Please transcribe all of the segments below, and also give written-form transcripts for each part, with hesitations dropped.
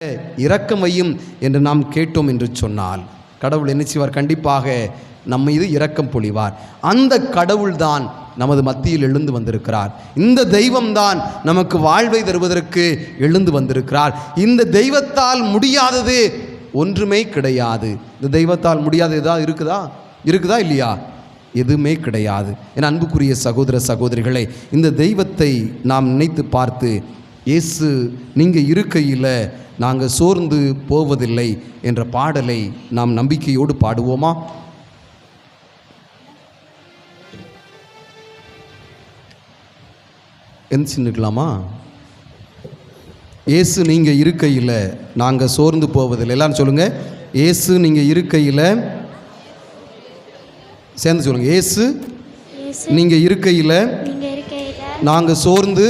இரக்கம் வையும் என்று நாம் கேட்டோம் என்று சொன்னால் கடவுள் என்ன செய்வார்? கண்டிப்பாக நம்ம மீது இரக்கம் பொழிவார். அந்த கடவுள்தான் நமது மத்தியில் எழுந்து வந்திருக்கிறார். இந்த தெய்வம்தான் நமக்கு வாழ்வை தருவதற்கு எழுந்து வந்திருக்கிறார். இந்த தெய்வத்தால் முடியாதது ஒன்றுமே கிடையாது. இந்த தெய்வத்தால் முடியாதது ஏதாவது இருக்குதா இல்லையா? எதுவுமே கிடையாது. என் அன்புக்குரிய சகோதர சகோதரிகளை, இந்த தெய்வத்தை நாம் நினைத்து பார்த்து, இயேசு நீங்கள் இருக்கையில் நாங்கள் சோர்ந்து போவதில்லை என்ற பாடலை நாம் நம்பிக்கையோடு பாடுவோமா? எந்திரிக்கலாமா? இயேசு நீங்கள் இருக்கையில் நாங்கள் சோர்ந்து போவதில்லை. எல்லாரும் சொல்லுங்கள், இயேசு நீங்கள் இருக்கையில். சேர்ந்து சொல்லுங்கள், இயேசு நீங்கள் இருக்கையில் நாங்கள் சோர்ந்து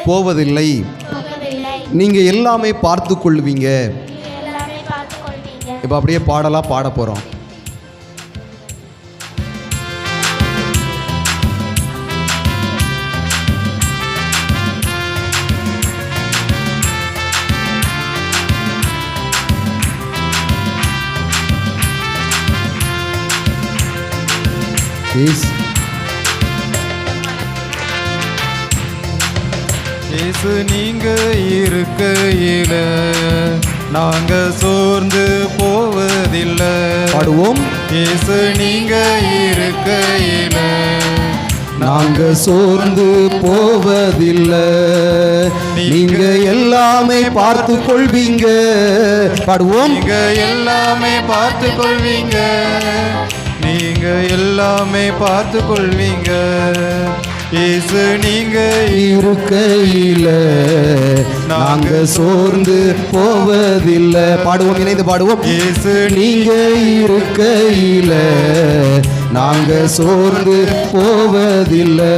போவதில்லை. நீங்கள் எல்லாமே பார்த்து கொள்வீங்க. இப்போ அப்படியே பாடலாம் பாட போகிறோம். இயேசு நீங்க இருக்கையில நாங்க சோர்ந்து போவதில்லை. பாடுவோம். இயேசு நீங்க இருக்கையில நாங்க சோர்ந்து போவதில்லை. நீங்க எல்லாமே பார்த்து கொள்வீங்க. பாடுவோம். நீங்க எல்லாமே பார்த்து கொள்வீங்க. நீங்க எல்லாமே பார்த்து கொள்வீங்க. இயேசு நீங்க இருக்கையில நாங்க சோர்ந்து போவதில்லை. பாடுவோம், இணைந்து பாடுவோம். இயேசு நீங்க இருக்கையில நாங்க சோர்ந்து போவதில்லை.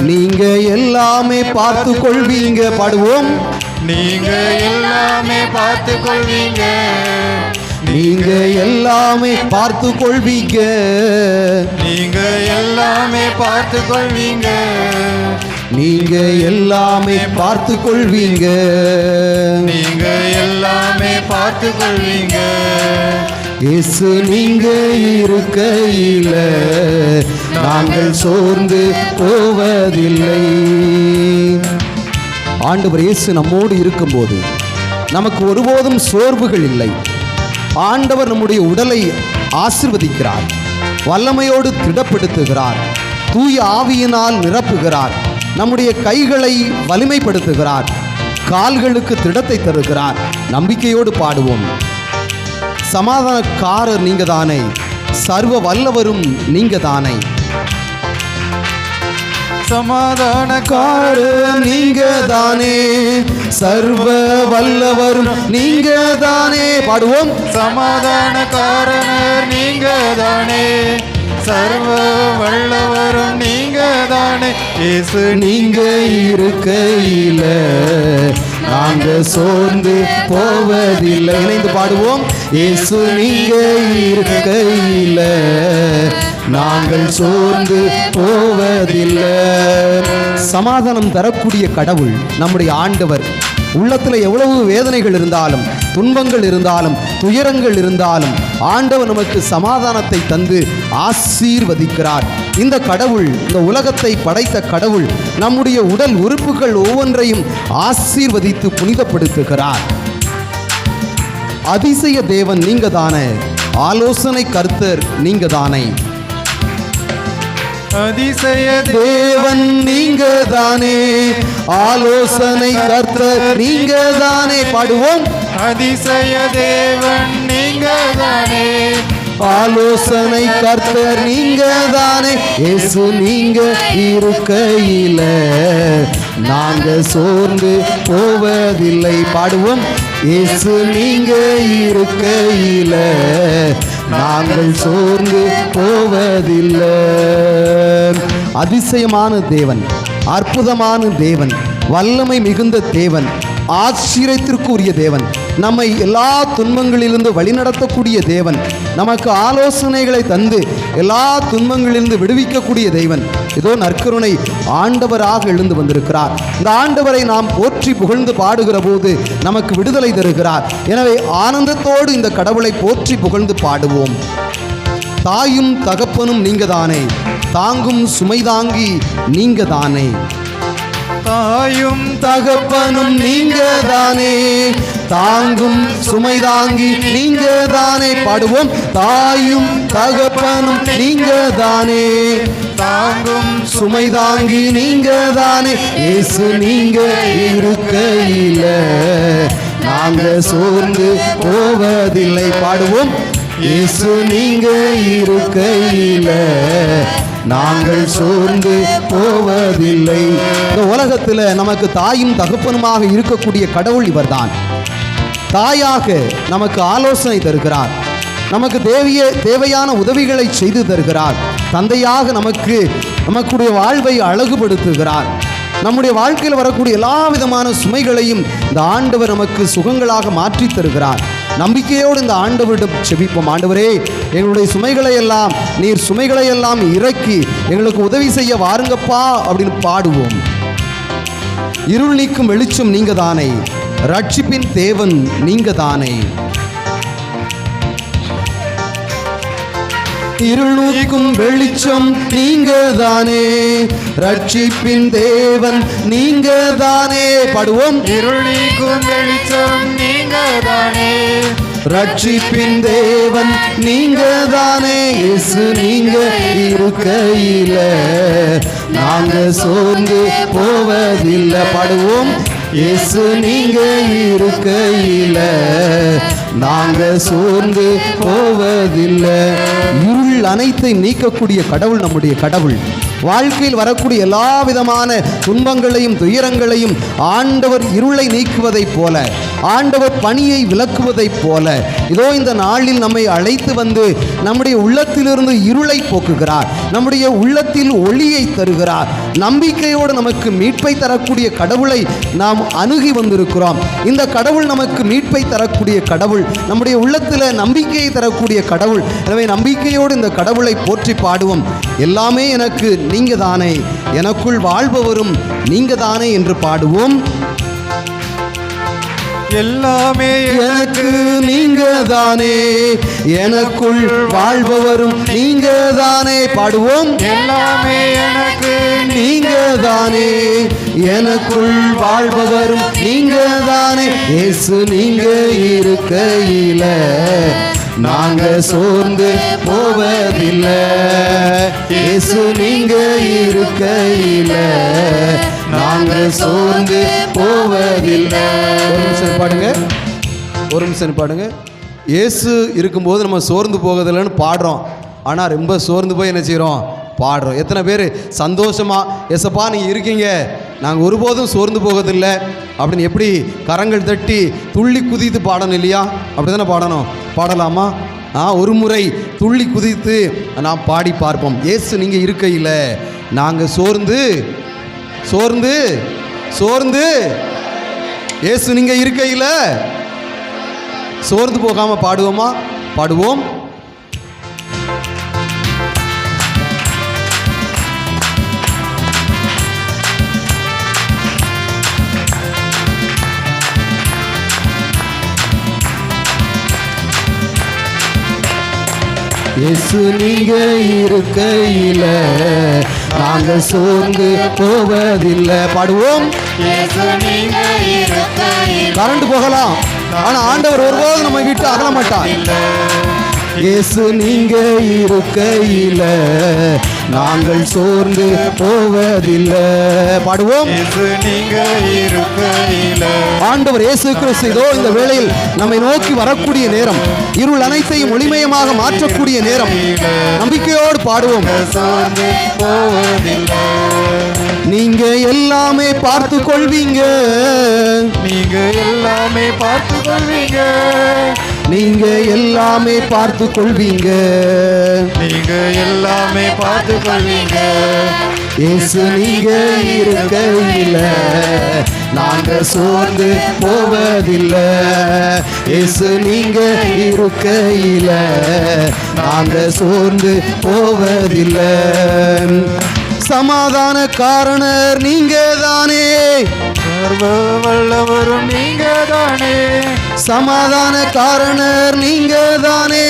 நீங்க எல்லாமே பார்த்து கொள்வீங்க. பாடுவோம். நீங்க எல்லாமே பார்த்து கொள்வீங்க. நீங்க எல்லாமே பார்த்து கொள்வீங்க. நீங்க எல்லாமே பார்த்து கொள்வீங்க. நீங்க எல்லாமே பார்த்து கொள்வீங்க. நீங்க எல்லாமே பார்த்து கொள்வீங்க. இயேசு நீங்க இருக்கையில நாங்கள் சோர்ந்து போவதில்லை. ஆண்டவர் இயேசு நம்மோடு இருக்கும்போது நமக்கு ஒருபோதும் சோர்வுகள் இல்லை. ஆண்டவர் நம்முடைய உடலை ஆசீர்வதிக்கிறார், வல்லமையோடு திடப்படுத்துகிறார், தூய ஆவியினால் நிரப்புகிறார், நம்முடைய கைகளை வலிமைப்படுத்துகிறார், கால்களுக்கு திடத்தை தருகிறார். நம்பிக்கையோடு பாடுவோம். சமாதானக்காரர் நீங்க தானே, சர்வ வல்லவரும் நீங்க தானே. சமாதானக்காரர் நீங்க தானே, சர்வ வல்லவரும் நீங்க தானே. பாடுவோம். சமாதானக்காரர் நீங்க தானே, சர்வ வல்லவரும் நீங்க தானே. இயேசு நீங்க இருக்கையில நாங்க சோர்ந்து போவதில்லை. இணைந்து பாடுவோம். இயேசு நீங்க இருக்கையில நாங்கள் சோர்ந்து போவதில்லை. சமாதானம் தரக்கூடிய கடவுள் நம்முடைய ஆண்டவர். உள்ளத்தில் எவ்வளவு வேதனைகள் இருந்தாலும், துன்பங்கள் இருந்தாலும், துயரங்கள் இருந்தாலும் ஆண்டவர் நமக்கு சமாதானத்தை தந்து ஆசீர்வதிக்கிறார். இந்த கடவுள், இந்த உலகத்தை படைத்த கடவுள் நம்முடைய உடல் உறுப்புகள் ஒவ்வொன்றையும் ஆசீர்வதித்து புனிதப்படுத்துகிறார். அதிசய தேவன் நீங்க தானே, ஆலோசனை கர்த்தர் நீங்க தானே. அதிசய தேவன் நீங்க தானே, ஆலோசனை கர்த்தர் நீங்க தானே. பாடுவோம். அதிசய தேவன் நீங்க தானே, ஆலோசனை கர்த்தர் நீங்க தானே. இயேசு நீங்க இருக்கையில நாங்க சோர்ந்து போவதில்லை. பாடுவோம். இயேசு நீங்க இருக்கையில நாங்கள் சோர்ந்து போவதில்லை. அதிசயமான தேவன், அற்புதமான தேவன், வல்லமை மிகுந்த தேவன், ஆச்சரியத்திற்குரிய தேவன், நம்மை எல்லா துன்பங்களிலிருந்து வழிநடத்தக்கூடிய தேவன், நமக்கு ஆலோசனைகளை தந்து எல்லா துன்பங்களிலிருந்து விடுவிக்கக்கூடிய தேவன், இதோ நற்கருணை ஆண்டவராக எழுந்து வந்திருக்கிறார். இந்த ஆண்டவரை நாம் போற்றி புகழ்ந்து பாடுகிற போது நமக்கு விடுதலை தருகிறார். எனவே ஆனந்தத்தோடு இந்த கடவுளை போற்றி புகழ்ந்து பாடுவோம். தாயும் தகப்பனும் நீங்க தானே, தாங்கும் சுமை தாங்கி நீங்க தானே. தாயும் தகப்பனும் நீங்க தானே, தாங்கும் சுமை தாங்கி நீங்க தானே. பாடுவோம். தாயும் தகப்பனும் நீங்க தானே, தாங்கும் சுமை தாங்கி நீங்க தானே. இயேசு நீங்க இருக்கையில நாங்க சோர்ந்து போவதில்லை. பாடுவோம். இயேசு நீங்க இருக்கையில நாங்கள் சோர்ந்து போவதில்லை. இந்த உலகத்தில் நமக்கு தாயும் தகப்பனுமாக இருக்கக்கூடிய கடவுள் இவர்தான். தாயாக நமக்கு ஆலோசனை தருகிறார், நமக்கு தேவையான உதவிகளை செய்து தருகிறார். தந்தையாக நமக்குடைய வாழ்வை அழகுபடுத்துகிறார். நம்முடைய வாழ்க்கையில் வரக்கூடிய எல்லா விதமான சுமைகளையும் இந்த ஆண்டவர் நமக்கு சுகங்களாக மாற்றி தருகிறார். நம்பிக்கையோடு இந்த ஆண்டவரிடம் செபிப்போம். ஆண்டவரே, எங்களுடைய சுமைகளை எல்லாம் நீர் சுமைகளை எல்லாம் இறக்கி எங்களுக்கு உதவி செய்ய வாருங்கப்பா அப்படின்னு பாடுவோம். இருள் நீக்கும் வெளிச்சம் நீங்க தானே, ரட்சிப்பின் தேவன் நீங்க தானே. இருள் நீக்கும் வெளிச்சம் நீங்க தானே, ரட்சிப்பின் தேவன் நீங்க தானே. பாடுவோம். இருள் நீக்கும் வெளிச்சம் நீங்க தானே, ரட்சிப்பின் தேவன் நீங்க தானே. இயேசு நீங்க இருக்கையில நாங்க சோர்ந்து போவதில்லை. பாடுவோம். இயேசு நீங்க இருக்கையில நாங்க சோர்ந்து போவதில்லை. இருள் அனைத்தையும் நீக்கக்கூடிய கடவுள் நம்முடைய கடவுள். வாழ்க்கையில் வரக்கூடிய எல்லா விதமான துன்பங்களையும் துயரங்களையும் ஆண்டவர் இருளை நீக்குவதைப் போல, ஆண்டவர் பணியை விலக்குவதைப் போல இதோ இந்த நாளில் நம்மை அழைத்து வந்து நம்முடைய உள்ளத்திலிருந்து இருளை போக்குகிறார், நம்முடைய உள்ளத்தில் ஒளியை தருகிறார். நம்பிக்கையோடு நமக்கு மீட்பை தரக்கூடிய கடவுளை நாம் அணுகி வந்திருக்கிறோம். இந்த கடவுள் நமக்கு மீட்பை தரக்கூடிய கடவுள், நம்முடைய உள்ளத்தில் நம்பிக்கையை தரக்கூடிய கடவுள். எனவே நம்பிக்கையோடு இந்த கடவுளை போற்றி பாடுவோம். எல்லாமே எனக்கு நீங்க தானே, எனக்குள் வாழ்பவரும் நீங்க தானே என்று பாடுவோம். எல்லாமே எனக்கு நீங்க தானே, எனக்குள் வாழ்பவரும் நீங்க தானே. பாடுவோம். எல்லாமே எனக்கு நீங்க தானே, எனக்குள் வாழ்பவரும் நீங்க தானே. இயேசு நீங்க இருக்கையில நாங்க சோர்ந்து போவதில்லை. இயேசு நீங்க இருக்கையில நாங்க சோர்ந்து போவதில்லை. ஒரு நிமிஷம் பாடுங்க, ஒரு நிமிஷம் பாடுங்க. இயேசு இருக்கும்போது நம்ம சோர்ந்து போவதில்லைன்னு பாடுறோம், ஆனால் ரொம்ப சோர்ந்து போய் என்ன செய்கிறோம்? பாடுறோம். எத்தனை பேர் சந்தோஷமாக ஏசப்பா நீங்கள் இருக்கீங்க, நாங்கள் ஒருபோதும் சோர்ந்து போவதில்லை அப்படின்னு எப்படி கரங்கள் தட்டி துள்ளி குதித்து பாடணும் இல்லையா? அப்படி தானே பாடணும். பாடலாமா? ஒரு முறை துள்ளி குதித்து நாம் பாடி பார்ப்போம். இயேசு நீங்கள் இருக்கையில் நாங்கள் சோர்ந்து சோர்ந்து சோர்ந்து இயேசு நீங்கள் இருக்கையில் சோர்ந்து போகாமல் பாடுவோமா? பாடுவோம். இயேசு நீங்க இருக்கையில நாங்க சோர்ந்து போவதில்லை. பாடுவோம். கரண்ட் போகலாம், ஆனா ஆண்டவர் ஒருபோது நம்ம விட்டு அகல மாட்டார். இயேசு நீங்க இருக்கையில நாங்கள் சோர்ந்து போவதில்லை. பாடுவோம். ஆண்டவர் இயேசு கிறிஸ்து இதோ இந்த வேளையில் நம்மை நோக்கி வரக்கூடிய நேரம், இருள் அனைத்தையும் ஒளிமயமாக மாற்றக்கூடிய நேரம். நம்பிக்கையோடு பாடுவோம். நீங்க எல்லாமே பார்த்து கொள்வீங்க, நீங்க எல்லாமே பார்த்து கொள்வீங்க, நீங்க எல்லாமே பார்த்து கொள்வீங்க, நீங்க எல்லாமே பார்த்து கொள்வீங்க. இயேசு நீங்க இருக்கையில நாங்க சோர்ந்து போவதில்லை. இயேசு நீங்க இருக்கையில நாங்க சோர்ந்து போவதில்லை. சமாதான காரணர் நீங்கதானே. சர்வ வல்லவரும் நீங்கதானே. சமாதான காரணர் நீங்கதானே.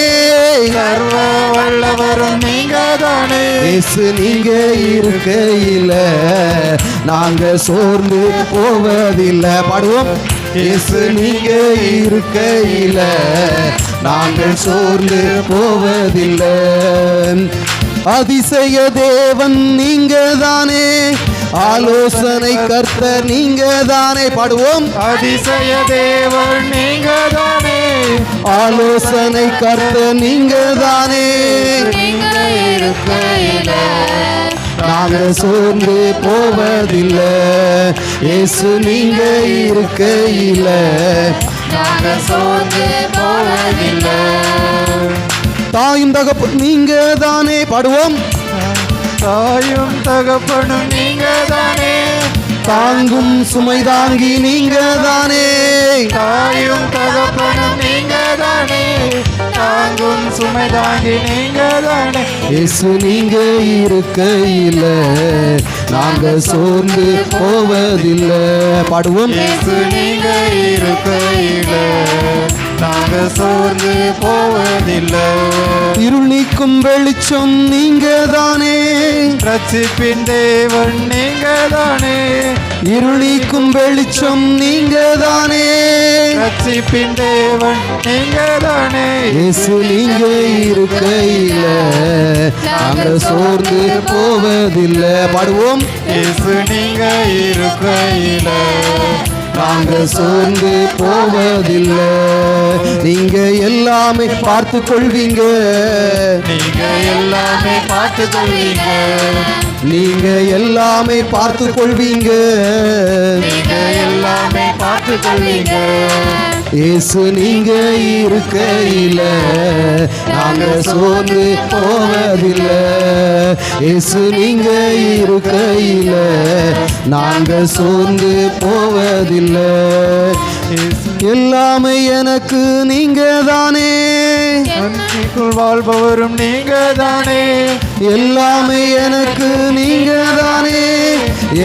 சர்வ வல்லவரும் நீங்கதானே. இயேசு நீங்க இருக்கையில நாங்க சோர்ந்து போவதில்லை. பாடுவோம். இயேசு நீங்க இருக்கையில நாங்கள் சோர்ந்து போவதில்லை. அதிசய தேவன் நீங்கதானே. ஆலோசனை கர்த்தர் நீங்கதானே. பாடுவோம். அதிசய தேவன் நீங்கதானே. ஆலோசனை கர்த்தர் நீங்கதானே. நீங்க இருக்கையில நாங்க சோர்ந்து போவதில்லை. இயேசு நீங்க இருக்கையில நாங்க சோர்ந்து போவதில்லை. தாயும் தகப்பு நீங்க தானே. பாடுவோம். தாயும் தகப்பனும் நீங்கதானே. தாங்கும் சுமை தாங்கி நீங்க தானே. தாயும் தகப்பனும் நீங்கதானே. தாங்கும் சுமை தாங்கி நீங்கதானே. இயேசு நீங்க இருக்கையில நாங்க சோர்ந்து போவதில்லை. பாடுவோம். இயேசு நீங்க இருக்கையில நாங்க சோர்ந்து போவதில்லை. இருள் நீக்கும் வெளிச்சம் நீங்க தானே. ரட்சிப்பின் தேவன் நீங்கதானே. இருள் நீக்கும் வெளிச்சம் நீங்க தானே. ரட்சிப்பின் தேவன் நீங்கதானே. இயேசு நீங்க இருக்கையில நாங்க சோர்ந்து போவதில்லை. பாடுவோம். இயேசு நீங்க இருக்கையில நாங்க சோர்ந்து போவதில்லை. நீங்க எல்லாமே பார்த்து கொள்வீங்க. நீங்க எல்லாமே பார்த்து கொள்வீங்க. நீங்க எல்லாமே பார்த்து கொள்வீங்க. நீங்க எல்லாமே பார்த்து கொள்வீங்க. இயேசு நீங்க இருக்கையில நாங்க சோர்ந்து போவதில்லை. இயேசு நீங்க இருக்கையில நாங்க சோர்ந்து போவதில்லை. எல்லாமே எனக்கு நீங்க தானே. நன்றிக்குள் வாழ்பவரும் நீங்கதானே. எல்லாமே எனக்கு நீங்க தானே.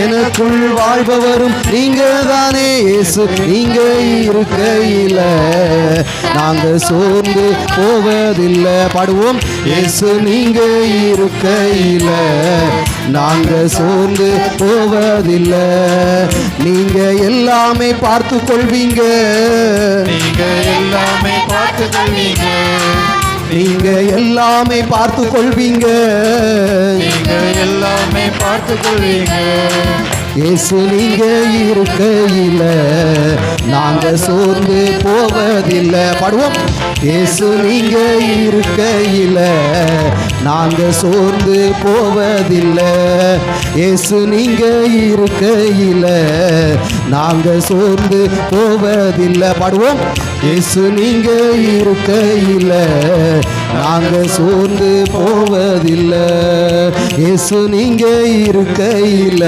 எனக்குள் வாழ்பவரும் நீங்க தானே. இயேசு நீங்க இருக்கையில நாங்க சோர்ந்து போவதில்லை. பாடுவோம். இயேசு நீங்க இருக்கையில நாங்க சோர்ந்து போவதில்லை. நீங்க எல்லாமே பார்த்து கொள்வீங்க. நீங்க எல்லாமே பார்த்து கொள்வீங்க. நீங்க எல்லாமே பார்த்து கொள்வீங்க. நீங்க எல்லாமே பார்த்து கொள்வீங்க. இயேசு நீங்க இருக்கையில நாங்க சோர்ந்து போவதில்லை. பாடுவோம். இயேசு நீங்க இருக்கையில நாங்க சோர்ந்து போவதில்லை. இயேசு நீங்க இருக்கையில நாங்க சோர்ந்து போவதில்லை. பாடுவோம். இயேசு நீங்க இருக்கையில நாங்க சோர்ந்து போவதில்லை. இயேசு நீங்க இருக்கையில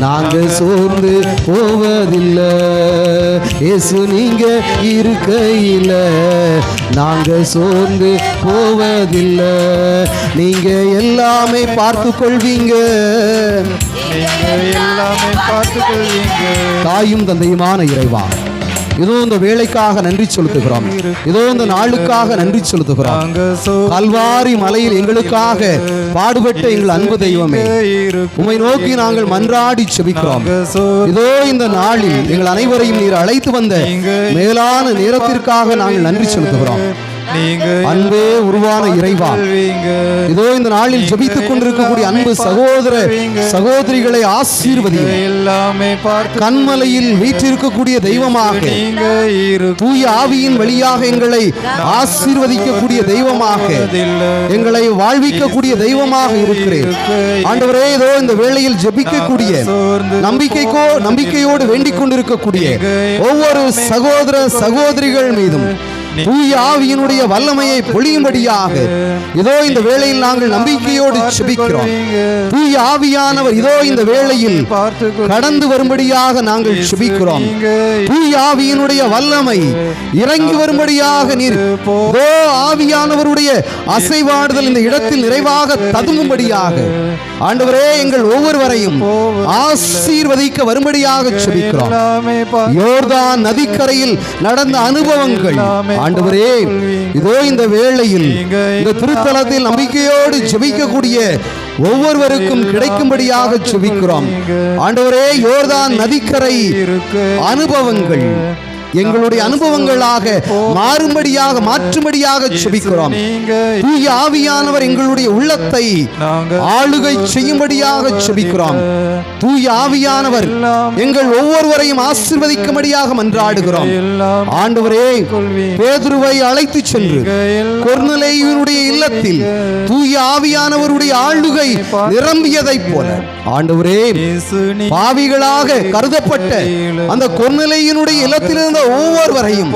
நாங்க சோர்ந்து போவதில்லை. இயேசு நீங்க இருக்கையில நாங்க சோர்ந்து போவதில்லை. நீங்க எல்லாமே பார்த்து கொள்வீங்க. நீங்க எல்லாமே பார்த்து கொள்வீங்க. தாயும் தந்தையுமான இறைவா, இதோ இந்த வேலைக்காக நன்றி செலுத்துகிறோம். இதோ இந்த நாளுக்காக நன்றி செலுத்துகிறோம். நாங்க சோர்ந்து கல்வாரி மலையில் எங்களுக்காக பாடுபட்ட எங்கள் அன்பு தெய்வமே, உம்மை நோக்கி நாங்கள் மன்றாடி செபிக்கிறோம். இதோ இந்த நாளில் எங்கள் அனைவரையும் நீர் அழைத்து வந்த மேலான நேரத்திற்காக நாங்கள் நன்றி செலுத்துகிறோம். நீங்க அன்பே உருவான இறைவா, இதோ இந்த நாளில் ஜெபித்துக் கொண்டிருக்கக்கூடிய அன்பு சகோதர சகோதரிகளை ஆசீர்வதியும். எல்லாமே பார்த்து கண்மலையில் வீற்றிருக்கக்கூடிய தெய்வமாக, நீங்க இருக்கு. தூய ஆவியின் வழியாக எங்களை ஆசீர்வதிக்கக்கூடிய தெய்வமாக, எங்களை வாழ்விக்கக்கூடிய தெய்வமாக இருக்கிறேன். ஆண்டவரே, இதோ இந்த வேளையில் ஜெபிக்கக்கூடிய நம்பிக்கையோடு வேண்டிக் கொண்டிருக்கக்கூடிய ஒவ்வொரு சகோதர சகோதரிகள் மீதும் தூய ஆவியினுடைய வல்லமையை பொழியும்படியாக இதோ இந்த வேளையில் நாங்கள் நம்பிக்கையோடு செபிக்கிறோம். தூய ஆவியானவர் இதோ இந்த வேளையில் கடந்து வரும்படியாக நாங்கள் செபிக்கிறோம். தூய ஆவியினுடைய வல்லமை இறங்கி வரும்படியாக நீர் இதோ ஆவியானவருடைய அசைவாடுதல் இந்த இடத்தில் நிறைவாக ததும்பும்படியாக ஆண்டவரே எங்கள் ஒவ்வொருவரையும் ஆசீர்வதிக்க வரும்படியாக செபிக்கிறோம். யோர்தான் நதிக்கரையில் நடந்த அனுபவங்கள் ஆண்டவரே இதோ இந்த வேளையில் இந்த திருத்தலத்தில் நம்பிக்கையோடு ஜெபிக்கக்கூடிய ஒவ்வொருவருக்கும் கிடைக்கும்படியாக செபிக்கிறோம். ஆண்டவரே யோர்தான் நதிக்கரை அனுபவங்கள் எங்களுடைய அனுபவங்களாக மாறும்படியாக மாற்றும்படியாக செபிக்கிறோம். தூய ஆவியானவர் எங்களுடைய உள்ளத்தை ஆளுகை செய்யும்படியாக செபிக்கிறோம். தூய ஆவியானவர் எங்கள் ஒவ்வொருவரையும் ஆசீர்வதிக்கும்படியாக மன்றாடுகிறோம். ஆண்டவரே பேதுருவை அழைத்து சென்று கொர்நேலியுவினுடைய இல்லத்தில் தூய ஆவியானவருடைய ஆளுகை நிரம்பியதைப் போல ஆண்டவரே பாவிகளாக கருதப்பட்ட அந்த கொர்நேலியுவினுடைய இல்லத்திலிருந்த ஒவ்வொருவரையும்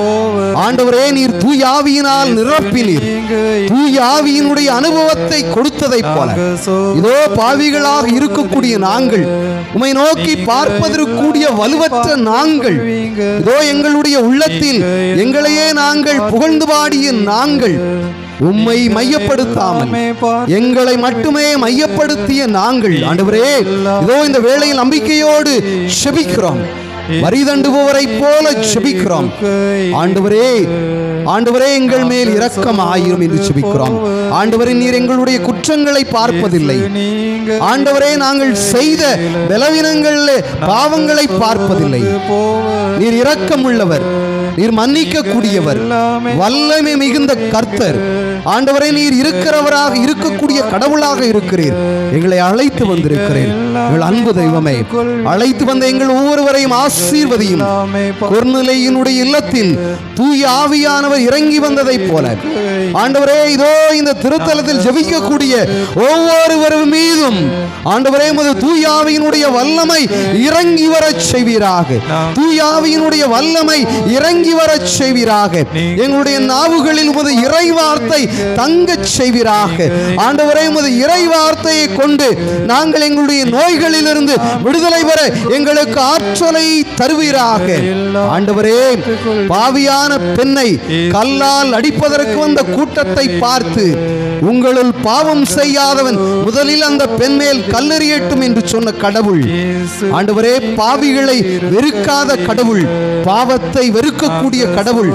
ஆண்டவரே நீர் தூய ஆவியினால் நிரப்பினீர். தூய ஆவியினுடைய அனுபவத்தை கொடுத்ததைப் போல இதோ பாவிகளாக இருக்கக்கூடிய நாங்கள் உம்மை நோக்கி பார்ப்பதற்குரிய வலுவற்ற நாங்கள் இதோ எங்களுடைய உள்ளத்தில் எங்களையே நாங்கள் புகழ்ந்து பாடிய நாங்கள் உம்மை மையப்படுத்தாமல் எங்களை மட்டுமே மையப்படுத்திய நாங்கள் ஆண்டவரே இதோ இந்த வேளையில் நம்பிக்கையோடு செபிக்கிறோம். வரி தண்டுபவரை போல செபிக்கிறோம். ஆண்டவரே ஆண்டவரே எங்கள் மேல் இரக்கம் ஆயிரும் என்று செபிக்கிறோம். ஆண்டவரே நீர் எங்களுடைய குற்றங்களை பார்ப்பதில்லை. ஆண்டவரே நாங்கள் செய்த பலவீனங்களிலே பாவங்களை பார்ப்பதில்லை. நீர் இரக்கம் உள்ளவர், நீர் மன்னிக்க கூடியவர், வல்லமை மிகுந்த கர்த்தர். ஆண்டவரே நீர் இருக்கிறவராக இருக்கக்கூடிய கடவுளாக இருக்கிறீர். எங்களை அழைத்து வந்திருக்கிறீர். எங்கள் அன்பு தெய்வமே, அழைத்து வந்த எங்கள் ஒவ்வொருவரையும் ஆசீர்வதியும். கொர்நேலியுவினுடைய இல்லத்தில் தூய ஆவியானவர் இறங்கி வந்ததைப் போல ஆண்டவரே இதோ இந்த திருத்தலத்தில் ஜெபிக்கக்கூடிய ஒவ்வொருவரும் மீதும் ஆண்டவரே உமது தூய ஆவியினுடைய வல்லமை இறங்கி வரச் செய்வீராக. தூய ஆவியினுடைய வல்லமை இறங்கி வரச் செய்வீராக. எங்களுடைய நாவுகளில் உமது இறை வார்த்தை தங்கச் செய்வீராக. ஆண்டவரே உமது இறை வார்த்தையை கொண்டு நாங்கள் எங்களுடைய நோய்களிலிருந்து விடுதலை பெற எங்களுக்கு ஆற்றலை தருவீராக. ஆண்டவரே பாவியான பெண்ணை கல்லால் அடிப்பதற்கு வந்த கூட்டத்தை பார்த்து உங்களுள் பாவம் செய்யாதவன் முதலில் அந்த பெண் மேல் கல்லெறியட்டும் என்று சொன்ன கடவுள் ஆண்டவரே பாவிகளை வெறுக்காத கடவுள், பாவத்தை வெறுக்கக்கூடிய கடவுள்.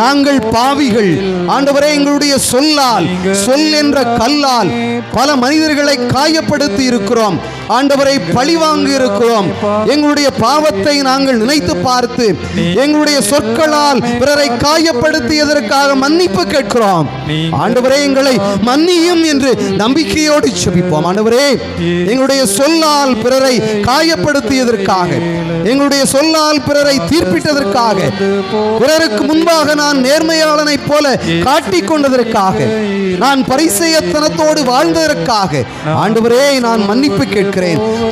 நாங்கள் பாவிகள் ஆண்டவரே எங்களுடைய சொல்லால் சொல் என்ற கல்லால் பல மனிதர்களை காயப்படுத்தி இருக்கிறோம். ஆண்டவரை பழிவாங்கி இருக்கிறோம். எங்களுடைய பாவத்தை நாங்கள் நினைத்து பார்த்து எங்களுடைய சொற்களால் பிறரை காயப்படுத்தியதற்காக மன்னிப்பு கேட்கிறோம். ஆண்டவரே எங்களை மன்னியும் என்று நம்பிக்கையோடு செபிப்போம். ஆண்டவரே எங்களுடைய சொல்லால் பிறரை காயப்படுத்தியதற்காக, எங்களுடைய சொல்லால் பிறரை தீர்ப்பிட்டதற்காக, பிறருக்கு முன்பாக நான் நேர்மையாளனை போல காட்டிக் கொண்டதற்காக, நான் பரிசேயத்தனத்தோடு வாழ்ந்ததற்காக ஆண்டவரே நான் மன்னிப்பு கேட்கிறேன்.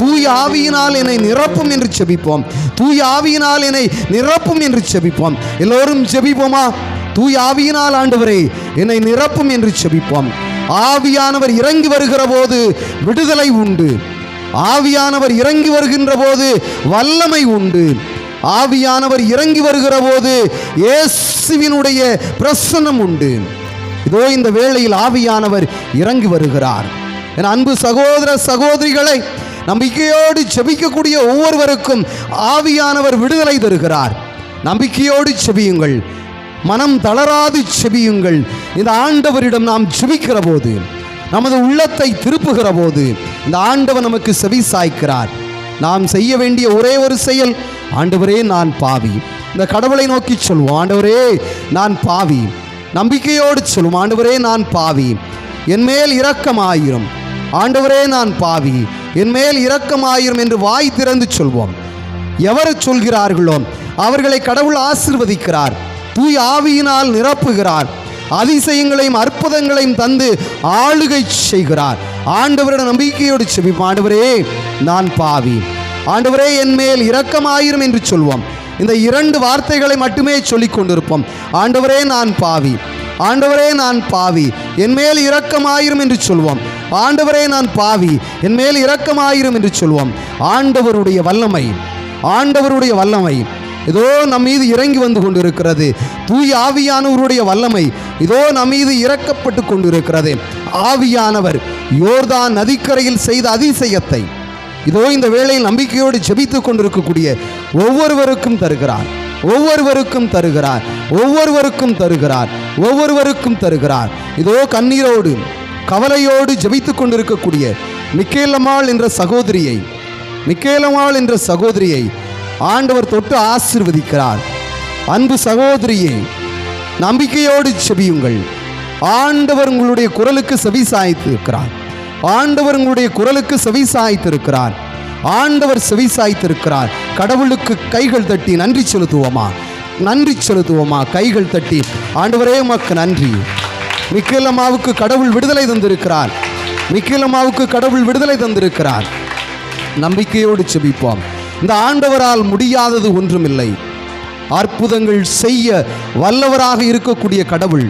தூய ஆவியினால் என்னை நிரப்பும் என்று செபிப்போம். தூய ஆவியினால் என்னை நிரப்பும் என்று செபிப்போம். எல்லோரும் செபிப்போமா? தூய ஆவியினால் ஆண்டவரே என்னை நிரப்பும் என்று செபிப்போம். ஆவியானவர் இறங்கி வருகிற போது விடுதலை உண்டு. ஆவியானவர் இறங்கி வருகின்ற போது வல்லமை உண்டு. ஆவியானவர் இறங்கி வருகிற போது இயேசுவினுடைய பிரசன்னம் உண்டு. இதோ இந்த வேளையில் ஆவியானவர் இறங்கி வருகிறார். என் அன்பு சகோதர சகோதரிகளை, நம்பிக்கையோடு செபிக்கக்கூடிய ஒவ்வொருவருக்கும் ஆவியானவர் விடுதலை தருகிறார். நம்பிக்கையோடு செபியுங்கள், மனம் தளராது செபியுங்கள். இந்த ஆண்டவரிடம் நாம் செபிக்கிற போது, நமது உள்ளத்தை திருப்புகிற போது இந்த ஆண்டவர் நமக்கு செவி சாய்க்கிறார். நாம் செய்ய வேண்டிய ஒரே ஒரு செயல், ஆண்டவரே நான் பாவி. இந்த கடவுளை நோக்கி சொல்வோம், ஆண்டவரே நான் பாவி. நம்பிக்கையோடு சொல்வோம், ஆண்டவரே நான் பாவி, என் மேல் இரக்கமாயிரும். ஆண்டவரே நான் பாவி, என் மேல் இரக்கமாயிரும் என்று வாய் திறந்து சொல்வோம். எவர் சொல்கிறார்களோ அவர்களை கடவுள் ஆசீர்வதிக்கிறார். தூய ஆவியினால் நிரப்புகிறார். அதிசயங்களையும் அற்புதங்களையும் தந்து ஆளுகை செய்கிறார். ஆண்டவரிடம் நம்பிக்கையோடு செபிப்போம், ஆண்டவரே நான் பாவி, ஆண்டவரே என் மேல் இரக்கமாயிரும் என்று சொல்வோம். இந்த 2 வார்த்தைகளை மட்டுமே சொல்லிக் கொண்டிருப்போம். ஆண்டவரே நான் பாவி, ஆண்டவரே நான் பாவி, என்மேல் இரக்கமாயிரும் என்று சொல்வோம். ஆண்டவரே நான் பாவி, என்மேல் இரக்கமாயிரும் என்று சொல்வோம். ஆண்டவருடைய வல்லமை, ஆண்டவருடைய வல்லமை இதோ நம் மீது இறங்கி வந்து கொண்டிருக்கிறது. தூய ஆவியானவருடைய வல்லமை இதோ நம் மீது இறக்கப்பட்டு கொண்டிருக்கிறது. ஆவியானவர் யோர்தான் நதிக்கரையில் செய்த அதிசயத்தை இதோ இந்த வேளையில் நம்பிக்கையோடு ஜெபித்துக் கொண்டிருக்கக்கூடிய ஒவ்வொருவருக்கும் தருகிறார், ஒவ்வொருவருக்கும் தருகிறார், ஒவ்வொருவருக்கும் தருகிறார், ஒவ்வொருவருக்கும் தருகிறார். இதோ கண்ணீரோடு கவலையோடு ஜெபித்துக் கொண்டிருக்கக்கூடிய மிக்கேலம்மாள் என்ற சகோதரியை, மிக்கேலம்மாள் என்ற சகோதரியை ஆண்டவர் தொட்டு ஆசீர்வதிக்கிறார். அன்பு சகோதரியே, நம்பிக்கையோடு ஜெபியுங்கள். ஆண்டவர் உங்களுடைய குரலுக்கு செவி சாய்த்து இருக்கிறார். ஆண்டவர் உங்களுடைய குரலுக்கு செவி சாய்த்து இருக்கிறார். ஆண்டவர் செவி சாய்த்து இருக்கிறார். கடவுளுக்கு கைகள் தட்டி நன்றி செலுத்துவோமா? நன்றி செலுத்துவோமா? கைகள் தட்டி ஆண்டவரே உமக்கு நன்றி. மிக்கேலம்மாவுக்கு கடவுள் விடுதலை தந்திருக்கிறார். மிக்கேலம்மாவுக்கு கடவுள் விடுதலை தந்திருக்கிறார். நம்பிக்கையோடு செபிப்போம். இந்த ஆண்டவரால் முடியாதது ஒன்றுமில்லை. அற்புதங்கள் செய்ய வல்லவராக இருக்கக்கூடிய கடவுள்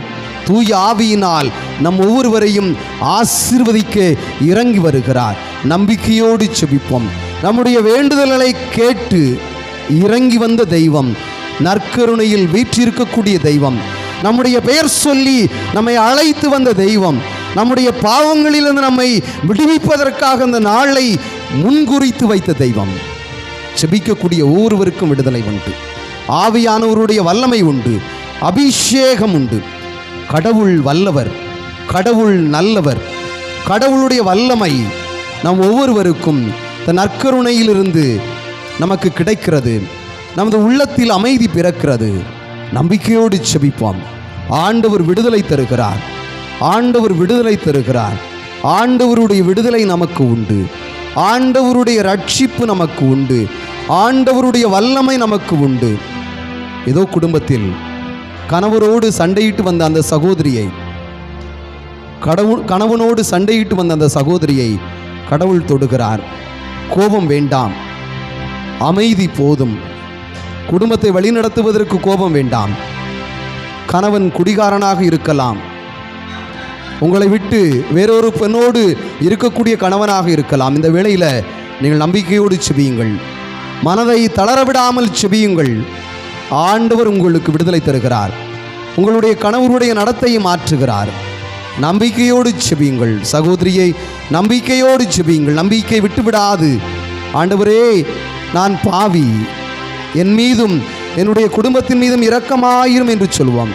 தூய ஆவியினால் நம் ஒவ்வொருவரையும் ஆசீர்வதிக்க இறங்கி வருகிறார். நம்பிக்கையோடு செபிப்போம். நம்முடைய வேண்டுதல்களை கேட்டு இறங்கி வந்த தெய்வம், நற்கருணையில் வீற்றிருக்கக்கூடிய தெய்வம், நம்முடைய பெயர் சொல்லி நம்மை அழைத்து வந்த தெய்வம், நம்முடைய பாவங்களிலிருந்து நம்மை விடுவிப்பதற்காக அந்த நாளை முன்குறித்து வைத்த தெய்வம். செபிக்கக்கூடிய ஒவ்வொருவருக்கும் விடுதலை உண்டு. ஆவியானவருடைய வல்லமை உண்டு. அபிஷேகம் உண்டு. கடவுள் வல்லவர், கடவுள் நல்லவர். கடவுளுடைய வல்லமை நம் ஒவ்வொருவருக்கும் தன் நற்கருணையிலிருந்து நமக்கு கிடைக்கிறது. நமது உள்ளத்தில் அமைதி பிறக்கிறது. நம்பிக்கையோடு செபிப்போம். ஆண்டவர் விடுதலை தருகிறார். ஆண்டவர் விடுதலை தருகிறார். ஆண்டவருடைய விடுதலை நமக்கு உண்டு. ஆண்டவருடைய ரட்சிப்பு நமக்கு உண்டு. ஆண்டவருடைய வல்லமை நமக்கு உண்டு. ஏதோ குடும்பத்தில் கணவரோடு சண்டையிட்டு வந்த அந்த சகோதரியை, கணவனோடு சண்டையிட்டு வந்த அந்த சகோதரியை கடவுள் தொடுகிறார். கோபம் வேண்டாம், அமைதி போதும். குடும்பத்தை வழிநடத்துவதற்கு கோபம் வேண்டாம். கணவன் குடிகாரனாக இருக்கலாம், உங்களை விட்டு வேறொரு பெண்ணோடு இருக்கக்கூடிய கணவனாக இருக்கலாம். இந்த வேளையில் நீங்கள் நம்பிக்கையோடு செபியுங்கள். மனதை தளரவிடாமல் செபியுங்கள். ஆண்டவர் உங்களுக்கு விடுதலை தருகிறார். உங்களுடைய கணவருடைய நடத்தையை மாற்றுகிறார். நம்பிக்கையோடு செபியுங்கள். சகோதரியை நம்பிக்கையோடு செபியுங்கள். நம்பிக்கை விட்டுவிடாது. ஆண்டவரே நான் பாவி, என் மீதும் என்னுடைய குடும்பத்தின் மீதும் இரக்கமாயிரும் என்று சொல்வோம்.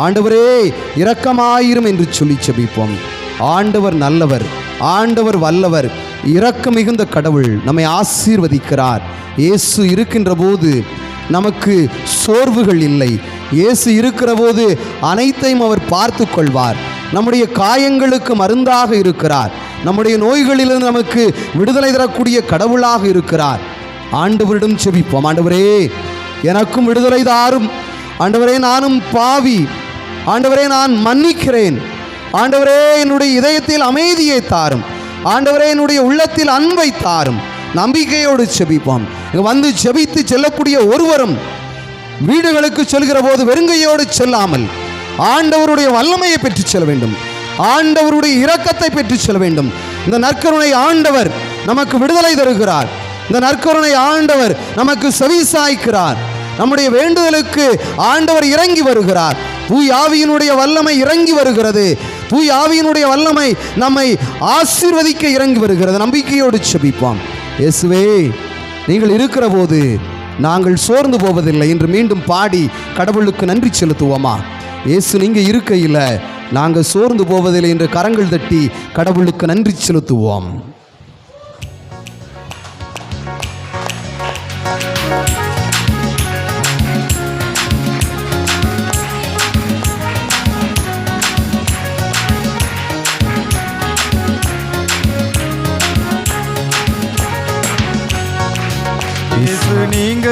ஆண்டவரே இரக்கமாயிரும் என்று சொல்லி செபிப்போம். ஆண்டவர் நல்லவர், ஆண்டவர் வல்லவர், இரக்கம் மிகுந்த கடவுள் நம்மை ஆசீர்வதிக்கிறார். இயேசு இருக்கின்ற போது நமக்கு சோர்வுகள் இல்லை. இயேசு இருக்கிற போது அனைத்தையும் அவர் பார்த்து கொள்வார். நம்முடைய காயங்களுக்கு மருந்தாக இருக்கிறார். நம்முடைய நோய்களிலிருந்து நமக்கு விடுதலை தரக்கூடிய கடவுளாக இருக்கிறார். ஆண்டவரிடம் செபிப்போம். ஆண்டவரே எனக்கும் விடுதலை தாரும். ஆண்டவரே நானும் பாவி. ஆண்டவரே நான் மன்னிக்கிறேன். ஆண்டவரே என்னுடைய இதயத்தில் அமைதியை தாரும். ஆண்டவரே என்னுடைய உள்ளத்தில் அன்பை தாரும். நம்பிக்கையோடு செபிப்போம். வந்து செபித்து செல்லக்கூடிய ஒருவரும் வீடுகளுக்கு செல்கிற போது வெறுங்கையோடு செல்லாமல் ஆண்டவருடைய வல்லமையை பெற்று செல்ல வேண்டும். ஆண்டவருடைய இரக்கத்தை பெற்று செல்ல வேண்டும். இந்த நற்கருணை ஆண்டவர் நமக்கு விடுதலை தருகிறார். இந்த நற்கருணை ஆண்டவர் நமக்கு செவி சாய்க்கிறார். நம்முடைய வேண்டுதலுக்கு ஆண்டவர் இறங்கி வருகிறார். தூய் ஆவியினுடைய வல்லமை இறங்கி வருகிறது. தூய் ஆவியினுடைய வல்லமை நம்மை ஆசீர்வதிக்க இறங்கி வருகிறது. நம்பிக்கையோடு செபிப்போம். இயேசுவே நீங்கள் இருக்கிற போது நாங்கள் சோர்ந்து போவதில்லை என்று மீண்டும் பாடி கடவுளுக்கு நன்றி செலுத்துவோமா? இயேசு நீங்கள் இருக்கையில் நாங்கள் சோர்ந்து போவதில்லை என்று கரங்கள் தட்டி கடவுளுக்கு நன்றி செலுத்துவோம். நீங்க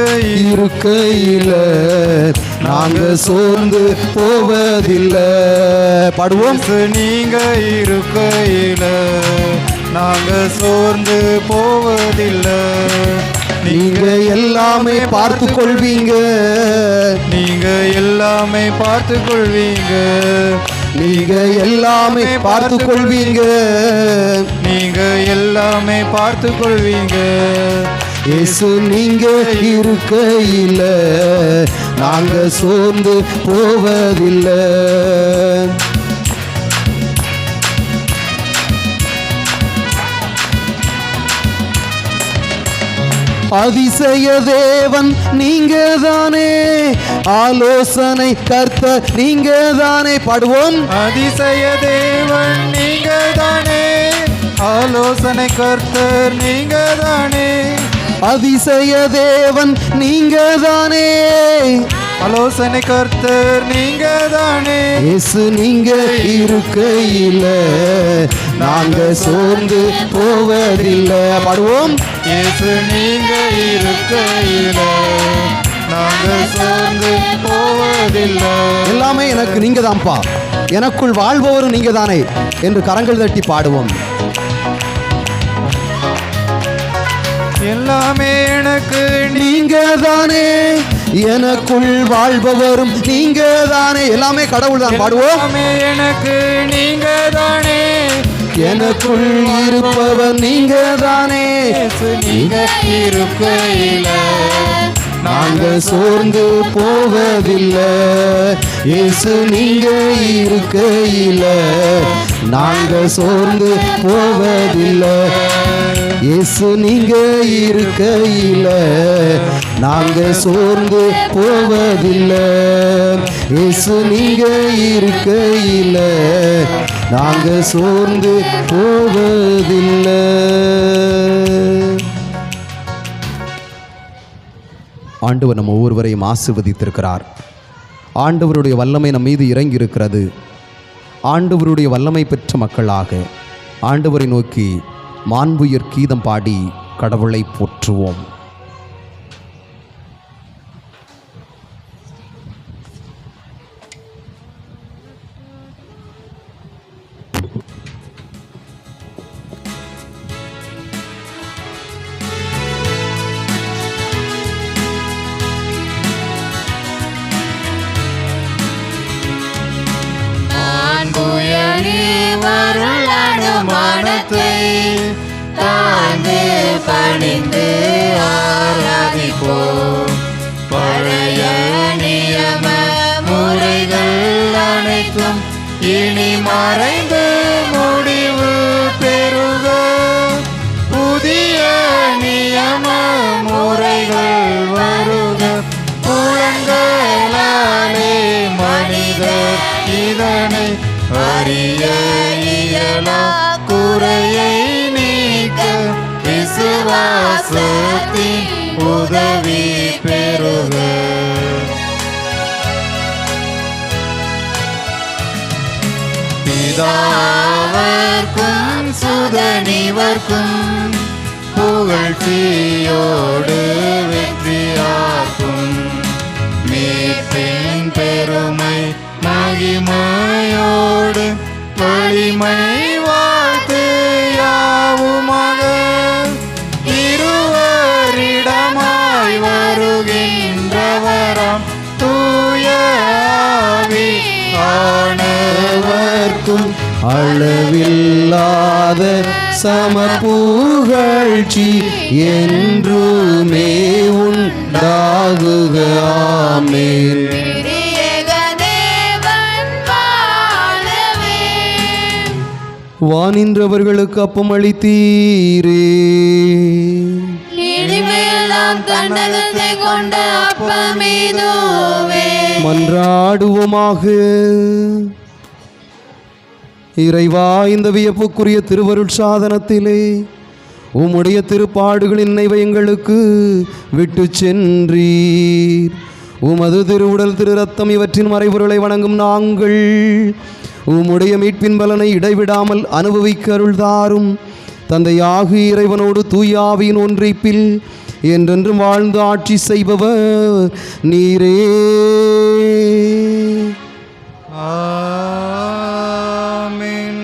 இருக்கையில நாங்க சோர்ந்து போவதில்லை. பாடுவோம். நீங்க இருக்கையில நாங்க சோர்ந்து போவதில்லை. நீங்க எல்லாமே பார்த்து கொள்வீங்க, நீங்க எல்லாமே பார்த்து கொள்வீங்க, நீங்க எல்லாமே பார்த்து கொள்வீங்க, நீங்க எல்லாமே பார்த்து கொள்வீங்க. இயேசு நீங்க இருக்கையில நாங்க சோர்ந்து போவதில்லை. அதிசய தேவன் நீங்க தானே, ஆலோசனை கர்த்தர் நீங்க தானே. பாடுவோம். அதிசய தேவன் நீங்க தானே, ஆலோசனை கர்த்தர் நீங்க தானே. அதிசய தேவன் நீங்க தானே, ஆலோசனை கர்த்தர் நீங்க தானே. இயேசு நீங்க இருக்கையில நாங்க சோர்ந்து போவதில்லை. பாடுவோம். இயேசு நீங்க இருக்கையில நாங்க சோர்ந்து போவதில்லை. எல்லாமே எனக்கு நீங்க தான்ப்பா, எனக்குள் வாழ்பவரும் நீங்க தானே என்று கரங்கள் தட்டி பாடுவோம். எல்லாமே எனக்கு நீங்க தானே, எனக்குள் வாழ்பவரும் நீங்க தானே. எல்லாமே கடவுள் தான். பாடுவோம். எல்லாமே எனக்கு நீங்க தானே, எனக்குள் இருப்பவர் நீங்க தானே. நீங்க இருக்கையில நாங்க சோர்ந்து போவதில்லை. இயேசு நீங்க இருக்கையில நாங்க சோர்ந்து போவதில்லை. இயேசு நீங்க இருக்கையில நாங்க சோர்ந்து போவதில்லை. இயேசு நீங்க இருக்கையில நாங்க சோர்ந்து போவதில்லை. ஆண்டவர் நம்ம ஒவ்வொருவரையும் ஆசீர்வதித்திருக்கிறார். ஆண்டவருடைய வல்லமை நம் மீது இறங்கி இருக்கிறது. ஆண்டவருடைய வல்லமை பெற்ற மக்களாக ஆண்டவரை நோக்கி மாண்புயர் கீதம் பாடி கடவுளை போற்றுவோம். தாழ்ந்து பணிந்து ஆராதிப்போம். பழைய நியம முறைகள் அனைத்தும் இனி மறைந்து முடிவு பெறுக. புதிய நியம முறைகள் வருக. புலன்களாலே மனிதர் இதனை அறிய இயலா. குறையை நீக்க விசுவாசத்தின் உதவி பெறுக. பிதாவர்க்கும் சுதனிவர்க்கும் புகழ்ச்சியோடு வெற்றியாக்கும். மீட்பின் பெருமை மகிமையோடு வலிமை வாழ்த்து யாவுமாக. இருவரிடமாய் வருகின்றவராம் தூய ஆவியானவர்க்கும் அளவில்லாத சமபுகழ்ச்சி என்றுமே உண்டாகுக. ஆமென். வானின்றவர்களுக்கு அப்பம் அளித்தீரே, கொண்ட அப்பமேதுவே. மன்றாடுவோமாக. இறைவா, இந்த வியப்புக்குரிய திருவருட் சாதனத்திலே உம்முடைய திருப்பாடுகளின் நினைவை எங்களுக்கு விட்டு சென்றீர். உமது திருவுடல் திரு ரத்தம் இவற்றின் மறைபொருளை வணங்கும் நாங்கள் உம்முடைய மீட்பின் பலனை இடைவிடாமல் அனுபவிக்க அருள்தாரும். தந்தையாகி இறைவனோடு தூயாவியின் ஒன்றிப்பில் என்றென்றும் வாழ்ந்து ஆட்சி செய்பவர் நீரே. ஆமென்.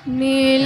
நீல